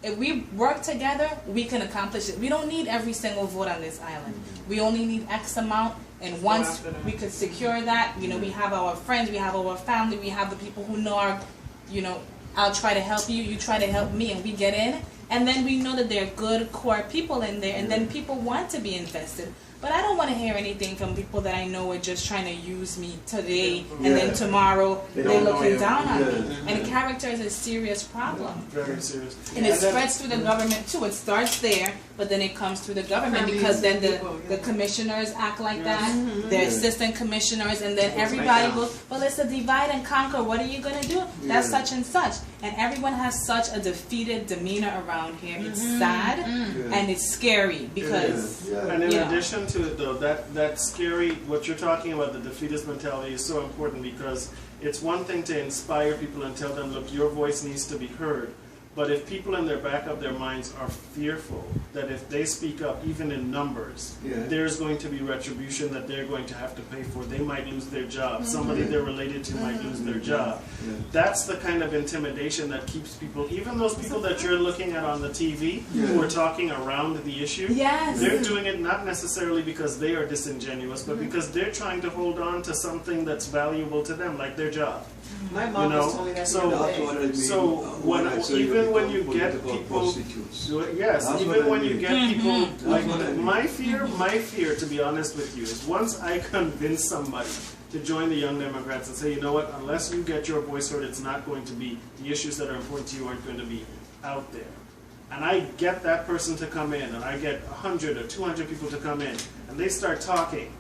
If we work together, we can accomplish it. We don't need every single vote on this island. We only need X amount, and once we could secure that, you know, we have our friends, we have our family, we have the people who know our, you know, I'll try to help you, you try to help me, and we get in, and then we know that there are good core people in there, and then people want to be invested. But I don't want to hear anything from people that I know are just trying to use me today, and then tomorrow they're looking down on me. And character is a serious problem. Very serious. And it spreads through the government too. It starts there, but then it comes through the government because then the commissioners act like that, the assistant commissioners, and then everybody goes, well, it's a divide and conquer. What are you going to do? That's such and such. And everyone has such a defeated demeanor around here. It's sad and it's scary because... And in addition to it, though, that scary, what you're talking about, the defeatist mentality is so important because it's one thing to inspire people and tell them, look, your voice needs to be heard. But if people in their back of their minds are fearful that if they speak up, even in numbers, there's going to be retribution that they're going to have to pay for. They might lose their job. Somebody they're related to might lose their job. That's the kind of intimidation that keeps people, even those people that you're looking at on the TV who are talking around the issue, they're doing it not necessarily because they are disingenuous, but because they're trying to hold on to something that's valuable to them, like their job. My mom just told me that. Even when you get people, even when you get people, like my fear, to be honest with you, is once I convince somebody to join the Young Democrats and say, you know what, unless you get your voice heard, it's not going to be, the issues that are important to you aren't going to be out there. And I get that person to come in, and I get 100 or 200 people to come in, and they start talking.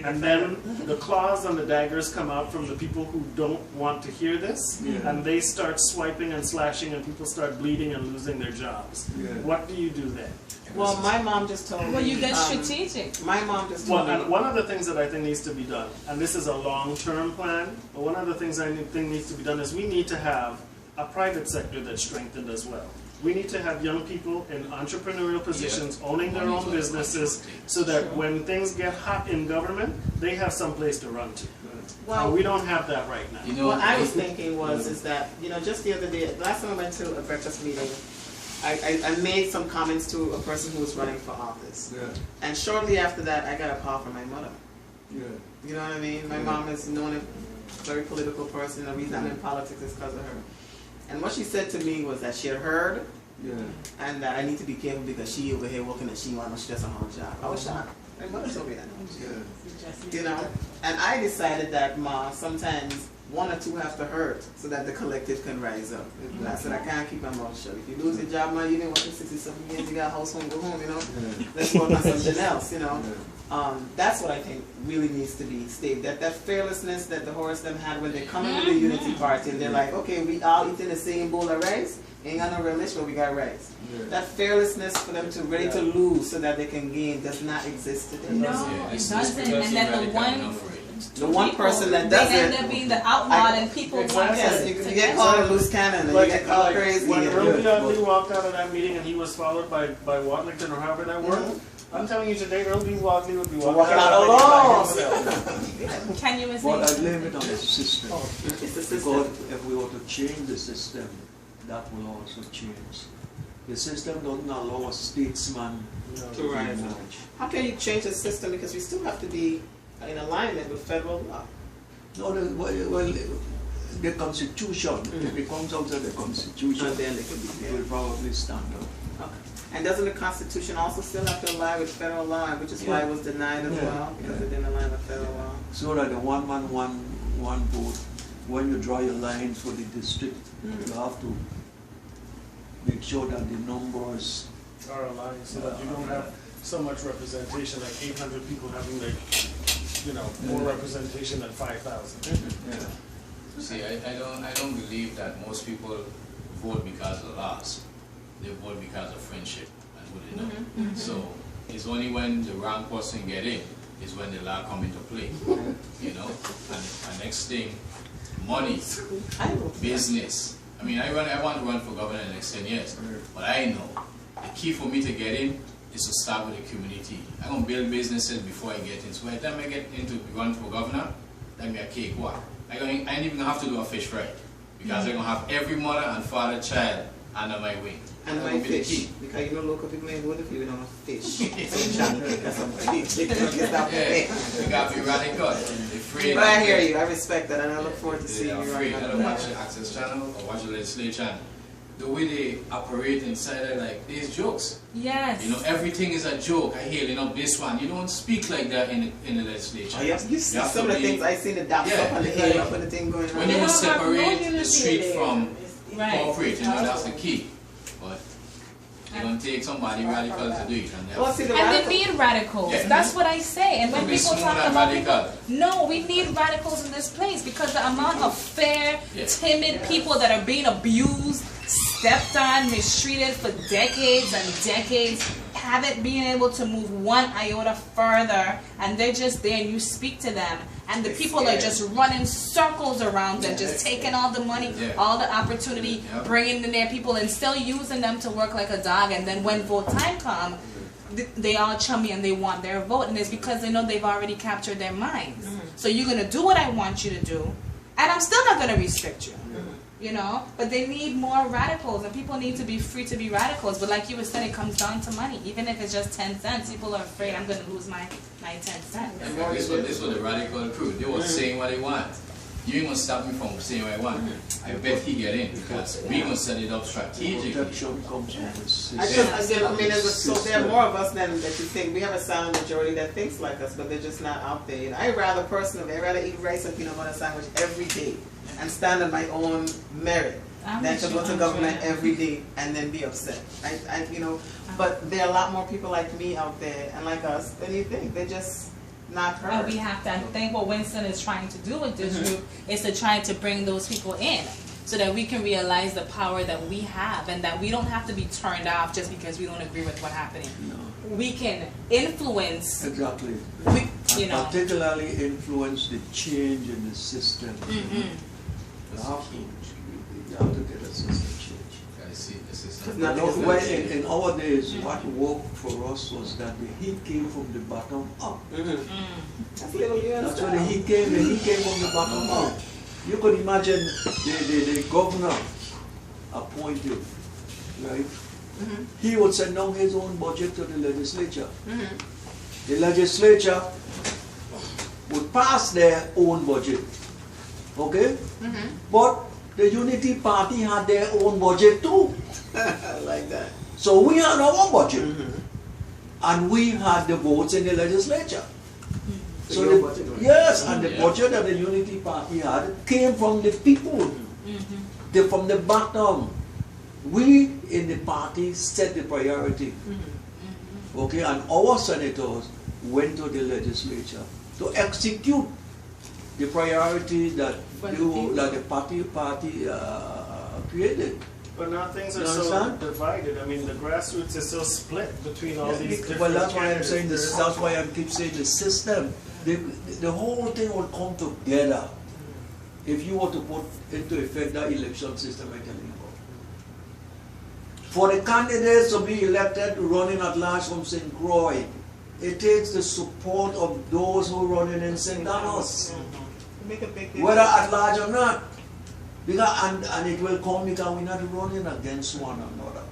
And then the claws and the daggers come out from the people who don't want to hear this, and they start swiping and slashing, and people start bleeding and losing their jobs. What do you do then? Well, my mom just told me... Well, you get strategic. My mom just told me... And one of the things that I think needs to be done, and this is a long-term plan, but one of the things I think needs to be done is we need to have a private sector that's strengthened as well. We need to have young people in entrepreneurial positions owning their own businesses so that when things get hot in government, they have some place to run to. Well, we don't have that right now. You know, what I was thinking is that, just the other day, last time I went to a breakfast meeting, I made some comments to a person who was running for office. And shortly after that, I got a call from my mother. You know what I mean? My mom is known as a very political person. The reason I'm in politics is because of her. And what she said to me was that she had heard, and that I need to be careful because she over here working and she wants to stress on her job. I was shocked. My mother told me that. You know, and I decided that, Ma, sometimes one or two have to hurt so that the collective can rise up. And I said, I can't keep my mouth shut. If you lose your job, Ma, you've been working 60-something years, you got a house, home, go home, Let's work on something else, That's what I think really needs to be stated. That fearlessness that the Horace them had when they come into the Unity Party and they're like, okay, we all eating the same bowl of rice, ain't got no real issue, but we got rice. That fearlessness for them to ready to lose so that they can gain does not exist today. No, it doesn't. And that The one person that does it, they end up being the outlaw, and people want to. You get called a loose cannon, and you get called crazy. When Earl Dudley walked out of that meeting and he was followed by Watlington or however that worked, I'm telling you today, Earl B. Watley would be walking out alone. Can you But I blame it on the system. Because if we were to change the system, that will also change. The system doesn't allow a statesman to rise up. How can you change the system? Because we still have to be in alignment with federal law. No, the Constitution, if it comes out of the Constitution, then it will probably stand up. Okay. And doesn't the Constitution also still have to align with federal law, which is why it was denied as well, because it didn't align with federal law? So that the one man, one vote, when you draw your lines for the district, you have to make sure that the numbers are aligned so that you don't have so much representation, like 800 people having more representation than 5,000. See, I don't believe that most people vote because of laws. They vote because of friendship and who they know. So it's only when the wrong person get in is when the law come into play. And next thing, money, business. I mean, I want to run for governor in the next 10 years, but I know the key for me to get in is to start with the community. I'm going to build businesses before I get in. So by the time I get into run for governor, that be a cakewalk. I ain't even have to do a fish fry because I'm going to have every mother and father child under my wing. And my fish, because local people ain't good if you don't have fish. You got to be radical. But I hear you, I respect that, and I look forward to seeing you. I don't watch the Access channel or watch the Legislative channel. The way they operate inside there, like, there's jokes. Yes. Everything is a joke. I hear, this one. You don't speak like that in the legislature. You see some of the things I see the dots up on the head, up on the thing going on. When you separate the street from corporate, that's the key. But It's going to take somebody radical to do it. Well, see, the And radical- we need radicals. Yeah. That's what I say. And when Don't be people smooth talk and about radical. people, no, we need radicals in this place because the amount of fair, timid people that are being abused, stepped on, mistreated for decades and decades, haven't been able to move one iota further, and they're just there, and you speak to them, and the people are just running circles around them, just taking all the money, all the opportunity, bringing in their people, and still using them to work like a dog, and then when vote time comes, they all chummy and they want their vote, and it's because they know they've already captured their minds. So you're going to do what I want you to do, and I'm still not going to restrict you. You know, but they need more radicals, and people need to be free to be radicals. But like you were saying, it comes down to money. Even if it's just 10 cents, people are afraid I'm going to lose my 10 cents. And this was the radical crew. They were saying what they want. You ain't gonna stop me from saying what I want. I bet he get in because we gonna set it up strategically. Protection comes from the system. So there are more of us than that you think. We have a silent majority that thinks like us, but they're just not out there. You know, I'd rather eat rice and peanut butter sandwich every day and stand on my own merit than to go to government every day and then be upset. You know, but there are a lot more people like me out there and like us than you think. They're just not heard. And we have to, I think what Winston is trying to do with this group is to try to bring those people in so that we can realize the power that we have and that we don't have to be turned off just because we don't agree with what's happening. No. We can influence. Exactly. You know. Particularly influence the change in the system. You have to get a system change. I see the system. In our days, what worked for us was that the heat came from the bottom up. That's where the heat came. The heat came from the bottom up. You could imagine the governor appointed, right? He would send down his own budget to the legislature. The legislature would pass their own budget, okay? But the Unity Party had their own budget too. I like that. So we had our budget, and we had the votes in the legislature. So the budget that the Unity Party had came from the people, from the bottom. We in the party set the priority, okay, and our senators went to the legislature to execute the priority that the party created. But now things are so divided. I mean, the grassroots is so split between all these different Well, that's why I'm saying candidates. this. That's why I keep saying the system. The whole thing will come together if you were to put into effect that election system I tell you about. For the candidates to be elected running at large from St. Croix, it takes the support of those who are running in St. Thomas, Make a big difference. whether at large or not. Because, and it will come because we're not running against one another.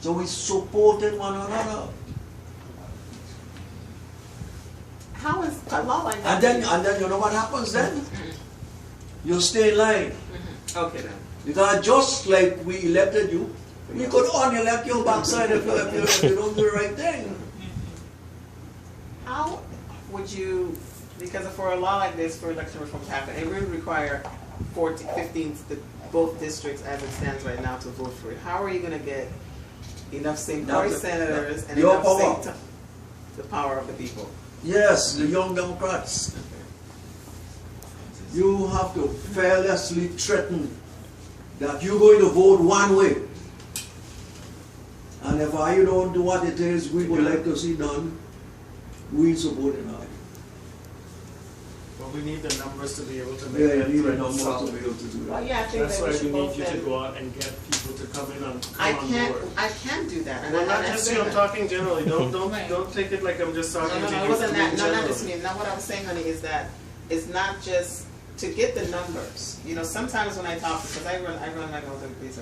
So we supported one another. How is a law like that? And then you know what happens then? You stay in line. Okay then. Because just like we elected you, we could unelect your backside if you don't do the right thing. How would you, because for a law like this, for election reform to happen, it would require 15 both districts as it stands right now to vote for it. How are you going to get enough St. Croix senators and your enough power. the power of the people? Yes, the Young Democrats. You have to fearlessly threaten that you're going to vote one way. And if I don't do what it is we would like to see done, we support it now. But we need the numbers to be able to make Yeah, that you need threat a number to solid. be able to do Well, that. yeah, I think That's that why we we should need both you to then. go out and get people to come in on I come on board. can't do that. And Well, not I'm just saying you. I'm that. talking generally. Don't take it like I'm just talking No, to you. it wasn't I that. mean, No, not generally. just me. Now, what I was saying, honey, is that it's not just to get the numbers. You know, sometimes when I talk, because I run my own place,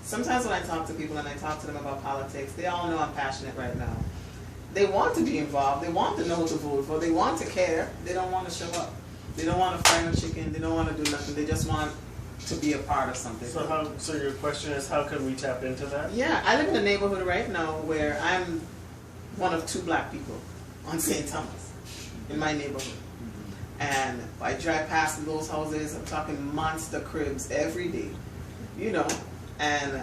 sometimes when I talk to people and I talk to them about politics, they all know I'm passionate right now. They want to be involved. They want to know who to vote for. They want to care. They don't want to show up. They don't want to fry no chicken. They don't want to do nothing. They just want to be a part of something. So your question is, how can we tap into that? Yeah, I live in a neighborhood right now where I'm one of 2 black people on St. Thomas in my neighborhood. And I drive past those houses, I'm talking monster cribs every day, you know, and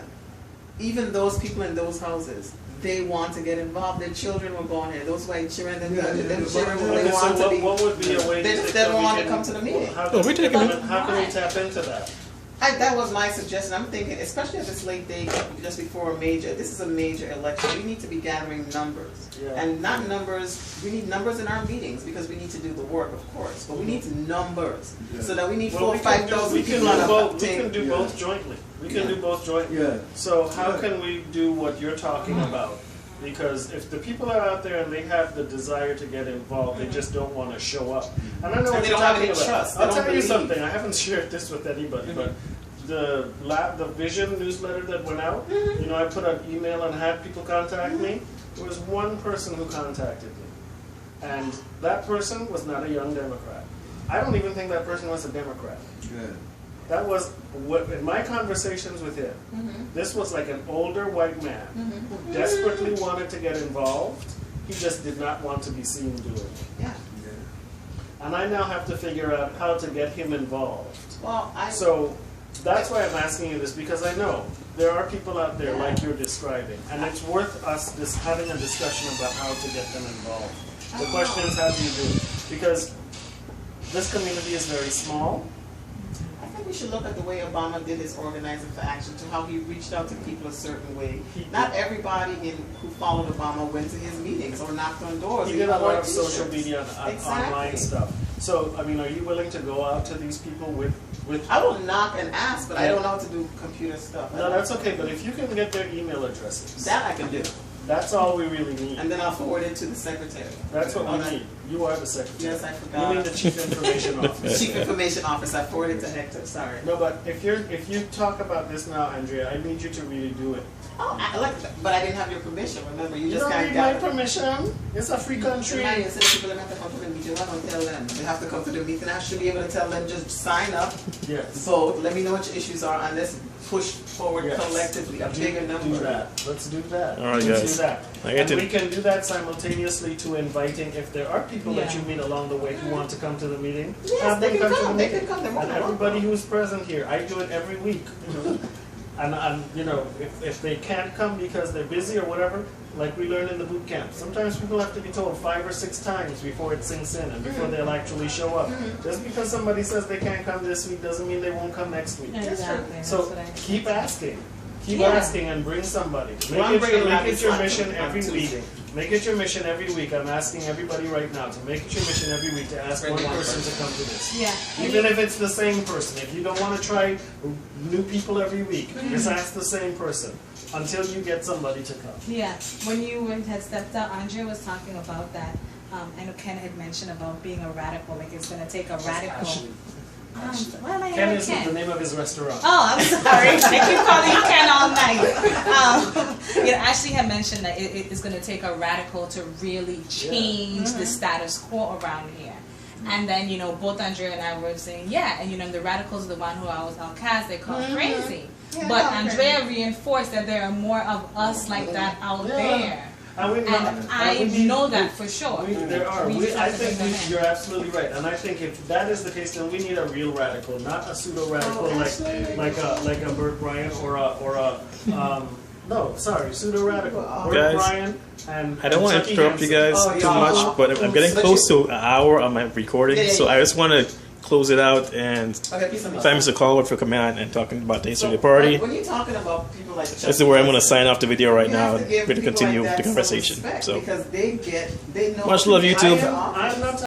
even those people in those houses, they want to get involved. Their children were born here. Those white children, them children, they Okay, want so to be. what would be a way They to just think don't that we want to can- come to the meeting. How Oh, can, we taking it. how can we tap into that? That was my suggestion. I'm thinking, especially at this late day, just before a major, this is a major election. We need to be gathering numbers. Yeah. And not numbers, we need numbers in our meetings because we need to do the work, of course. But we need numbers. So that we need 4,000 or 5,000 people on a We can do both jointly. We can do both jointly. Yeah. So how can we do what you're talking about? Because if the people are out there and they have the desire to get involved, they just don't want to show up. And I know what they you're don't have talking any about. trust. They I'll don't tell you believe. something. I haven't shared this with anybody, but the Vision newsletter that went out, you know, I put an email and had people contact me. There was one person who contacted me, and that person was not a young Democrat. I don't even think that person was a Democrat. Good. That was what in my conversations with him. This was like an older white man who desperately wanted to get involved. He just did not want to be seen doing it. Yeah. And I now have to figure out how to get him involved. Well, So that's why I'm asking you this, because I know there are people out there like you're describing, and it's worth us having a discussion about how to get them involved. The question is, how do you do it? Because this community is very small. I think we should look at the way Obama did his organizing for action, to how he reached out to people a certain way. Not everybody who followed Obama went to his meetings or knocked on doors. He did a lot of T-shirts. social media and Exactly. online stuff. So, I mean, are you willing to go out to these people with I will knock and ask, but I don't know how to do computer stuff. No, that's okay, but if you can get their email addresses, That I can do. that's all we really need. And then I'll forward it to the secretary. That's what we Okay. need. You are the secretary. Yes, I You forgot. mean the chief information officer. Chief Information Officer. I forwarded to Hector. Sorry. No, but if you talk about this now, Andrea, I need you to really do it. Oh, but I didn't have your permission. Remember, you You just don't kind need of my got it. permission. It's a free country. You said people don't have to come to the meeting. I don't tell them. They have to come to the meeting. I should be able to tell them, just sign up, Yes. vote. Let me know what your issues are, and let's push forward Yes. collectively a bigger number. Do that. Let's do that. All right, Let's guys. do that. I get And to- we can do that simultaneously to inviting, if there are people that Yeah. you meet along the way who want to come to the meeting, Yes, have they them can come to the come. They meeting. can come. They're more And than everybody welcome. who's present here, I do it every week. And you know, if they can't come because they're busy or whatever, like we learned in the boot camp, sometimes people have to be told 5 or 6 times before it sinks in and before they'll actually show up. Just because somebody says they can't come this week doesn't mean they won't come next week. Exactly. That's So what I keep asking. Keep Yeah. asking and bring somebody. Well, I'm bringing Make it your Latin mission on every Tuesday. week. Make it your mission every week. I'm asking everybody right now to make it your mission every week to ask Bring one one person to come to this. Yeah. Even if it's the same person. If you don't want to try new people every week, just ask the same person until you get somebody to come. Yeah, when you had stepped out, Andrea was talking about that. I know Ken had mentioned about being a radical, like it's going to take a radical. Why am I Ken hearing is Ken? the name of his restaurant. Oh, I'm sorry. I keep calling you Ken all night. You actually had mentioned that it is going to take a radical to really change the status quo around here. And then, you know, both Andrea and I were saying, yeah, and you know, the radicals are the one who are always outcast, they call crazy. Yeah, But okay. Andrea reinforced that there are more of us like that out there. And we And I know that for sure. There are. We just I have to think bring them in. you're absolutely right. And I think if that is the case, then we need a real radical, not a pseudo radical like a Burt Bryan or a pseudo radical. Burt Guys, Bryan and I don't want to Chucky interrupt you Hansen. guys Oh, too yeah. much, but I'm getting close to an hour on my recording, Yeah, yeah, so yeah. I just want to close it out and Okay, peace and love. thank Mr. Callwood for coming out and talking about the history of the So, party. like, when you're talking about people like This is where I'm going to sign off the video right you now have to give and people continue like that the some conversation. respect So because they know much love, YouTube. higher office. I'm not